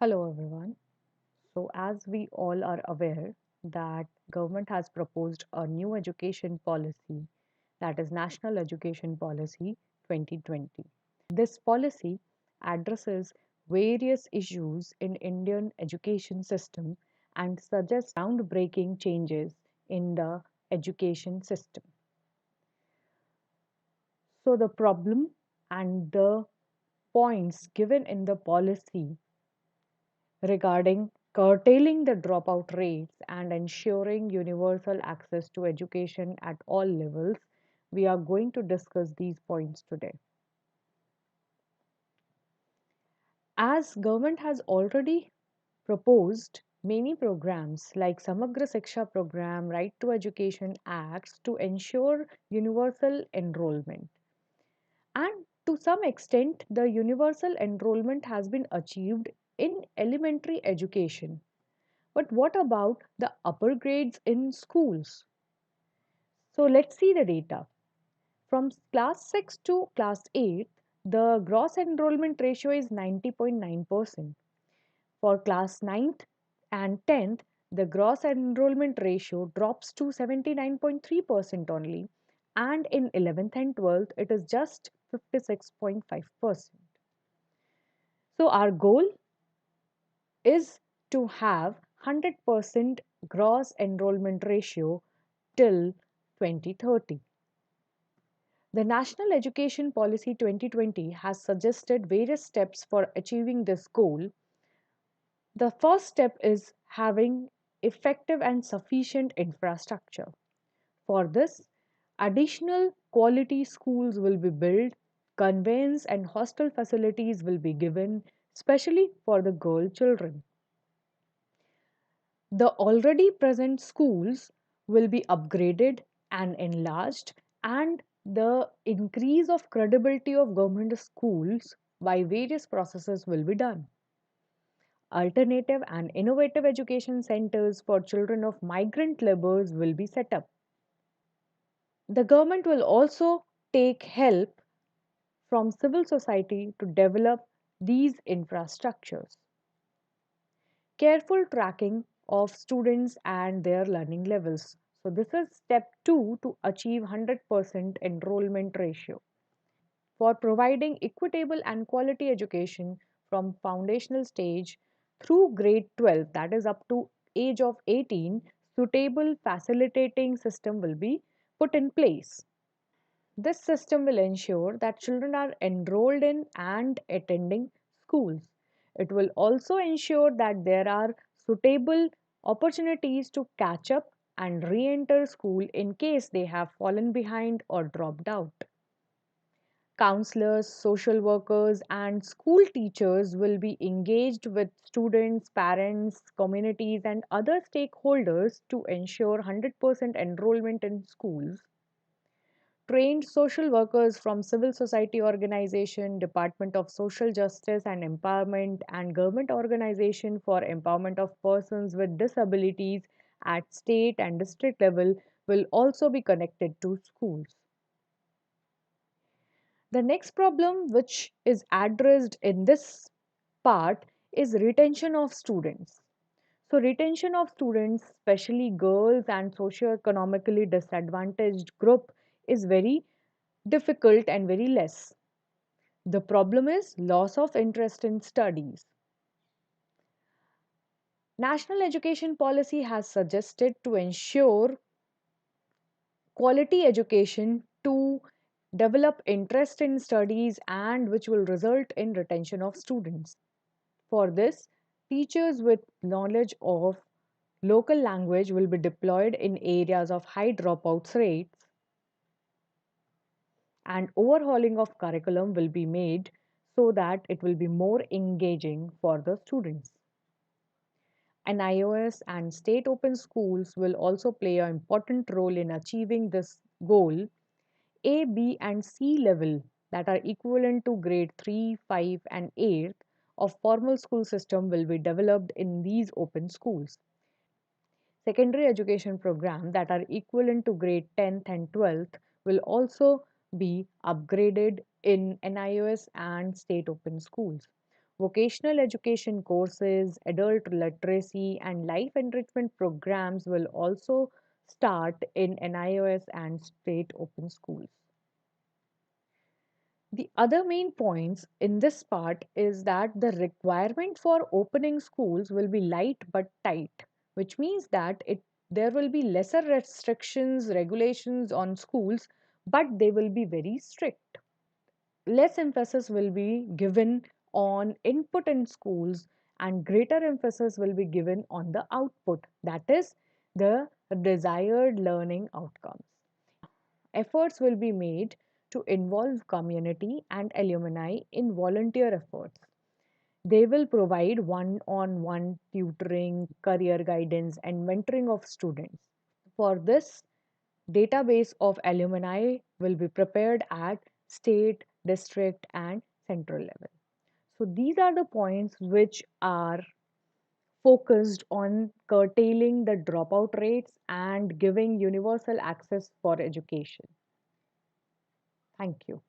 Hello everyone. So as we all are aware that government has proposed a new education policy, that is National Education Policy 2020. This policy addresses various issues in Indian education system and suggests groundbreaking changes in the education system. So the problem and the points given in the policy regarding curtailing the dropout rates and ensuring universal access to education at all levels. We are going to discuss these points today. As government has already proposed many programs like Samagra Shiksha program, Right to Education Acts to ensure universal enrollment. And to some extent, the universal enrollment has been achieved in elementary education. But what about the upper grades in schools? So let's see the data. From class 6 to class 8, the gross enrollment ratio is 90.9%. For class 9th and 10th, the gross enrollment ratio drops to 79.3% only, and in 11th and 12th, it is just 56.5%. So our goal is to have 100% gross enrollment ratio till 2030. The National Education Policy 2020 has suggested various steps for achieving this goal. The first step is having effective and sufficient infrastructure. For this, additional quality schools will be built, conveyance and hostel facilities will be given, especially for the girl children. The already present schools will be upgraded and enlarged, and the increase of credibility of government schools by various processes will be done. Alternative and innovative education centers for children of migrant laborers will be set up. The government will also take help from civil society to develop these infrastructures. Careful tracking of students and their learning levels. So, this is step 2 to achieve 100% enrollment ratio. For providing equitable and quality education from foundational stage through grade 12, that is up to age of 18, suitable facilitating system will be put in place. This system will ensure that children are enrolled in and attending schools. It will also ensure that there are suitable opportunities to catch up and re enter school in case they have fallen behind or dropped out. Counselors, social workers, and school teachers will be engaged with students, parents, communities, and other stakeholders to ensure 100% enrollment in schools. Trained social workers from civil society organization, Department of Social Justice and Empowerment, and government organization for empowerment of persons with disabilities at state and district level will also be connected to schools. The next problem which is addressed in this part is retention of students. So retention of students, especially girls and socioeconomically disadvantaged group, is very difficult and very less. The problem is loss of interest in studies. National education policy has suggested to ensure quality education to develop interest in studies and which will result in retention of students. For this, teachers with knowledge of local language will be deployed in areas of high dropouts rates, and overhauling of curriculum will be made so that it will be more engaging for the students. And iOS and state open schools will also play an important role in achieving this goal. A, B, and C level that are equivalent to grade 3, 5, and 8 of formal school system will be developed in these open schools. Secondary education program that are equivalent to grade 10th and 12th will also be upgraded in NIOS and state open schools. Vocational education courses, adult literacy, and life enrichment programs will also start in NIOS and state open schools. The other main points in this part is that the requirement for opening schools will be light but tight, which means that there will be lesser restrictions, regulations on schools, but they will be very strict. Less emphasis will be given on input in schools and greater emphasis will be given on the output, that is, the desired learning outcomes. Efforts will be made to involve community and alumni in volunteer efforts. They will provide one on one tutoring, career guidance, and mentoring of students. For this, database of alumni will be prepared at state, district, and central level. So, these are the points which are focused on curtailing the dropout rates and giving universal access for education. Thank you.